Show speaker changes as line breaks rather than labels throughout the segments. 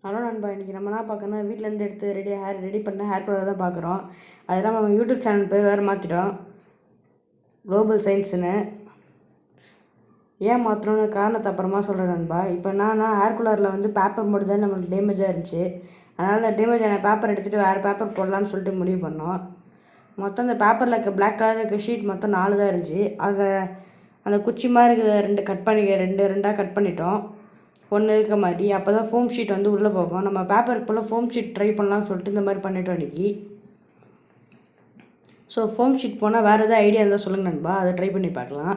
Hello நண்பா, இன்றைக்கி நம்ம என்ன பார்க்கணும், வீட்டிலேருந்து எடுத்து ரெடி பண்ண ஹேர் கலர் தான் பார்க்குறோம். அதெல்லாம் நம்ம யூடியூப் சேனல் பேர் வேறு மாற்றிட்டோம், குளோபல் சயின்ஸுன்னு. ஏன் மாற்றணும்னு காரணத்தை அப்புறமா சொல்கிறேன் நண்பா. இப்போ ஹேர் கலரில் வந்து பேப்பர் மட்டும் தான் நம்மளுக்கு டேமேஜாக இருந்துச்சு. அதனால் டேமேஜ் ஆன பேப்பர் எடுத்துகிட்டு வேறு பேப்பர் போடலான்னு சொல்லிட்டு முடிவு பண்ணோம். மொத்தம் அந்த பேப்பரில் இருக்க பிளாக் கலர் இருக்க ஷீட் மொத்தம் 4 தான் இருந்துச்சு. அந்த குச்சி மாதிரி இருக்கிற ரெண்டாக கட் பண்ணிட்டோம், ஒன்று இருக்க மாதிரி. அப்போ தான் ஃபோம் ஷீட் வந்து உள்ளே போகும். நம்ம பேப்பருக்கு போல் ஃபோம் ஷீட் ட்ரை பண்ணலாம்னு சொல்லிட்டு இந்த மாதிரி பண்ணிட்டோம் இன்றைக்கி. ஸோ ஃபோம் ஷீட் போனால் வேறு எதாவது ஐடியா இருந்தால் சொல்லுங்கள் நண்பா, அதை ட்ரை பண்ணி பார்க்கலாம்.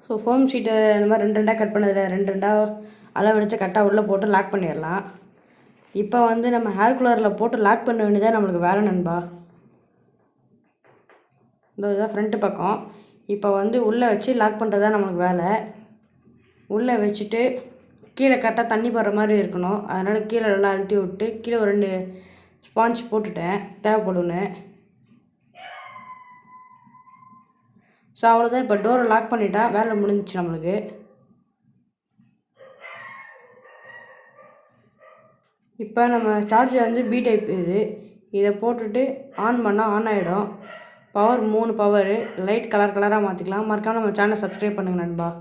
ஸோ ஃபோம் ஷீட்டை இந்த மாதிரி ரெண்டாக கட் பண்ணதில் ரெண்டாக அளவு வச்சு கரெக்டாக உள்ளே போட்டு லாக் பண்ணிடலாம். இப்போ வந்து நம்ம ஹேர் கலரில் போட்டு லாக் பண்ண வேண்டியதாக நம்மளுக்கு வேலை நண்பா. இதான் ஃப்ரண்ட்டு பக்கம். இப்போ வந்து உள்ளே வச்சு லாக் பண்ணுறது தான் நம்மளுக்கு வேலை. உள்ளே வச்சுட்டு கீழே கரெக்டாக தண்ணி போடுற மாதிரி இருக்கணும். அதனால் கீழே நல்லா அழுத்தி விட்டு கீழே ஒரு 2 ஸ்பாஞ்ச் போட்டுட்டேன், தேவைப்படுன்னு. ஸோ அவ்வளோதான். இப்போ டோரை லாக் பண்ணிட்டா வேலை முடிஞ்சிச்சு நம்மளுக்கு. இப்போ நம்ம சார்ஜர் வந்து பி டைப் இதை போட்டுட்டு ஆன் பண்ணால் ஆன் ஆகிடும். Power 3 power. லைட் கலராக மாற்றிக்கலாம். மறக்காமல் நம்ம சேனலை சப்ஸ்கிரைப் பண்ணுங்கள் நண்பா.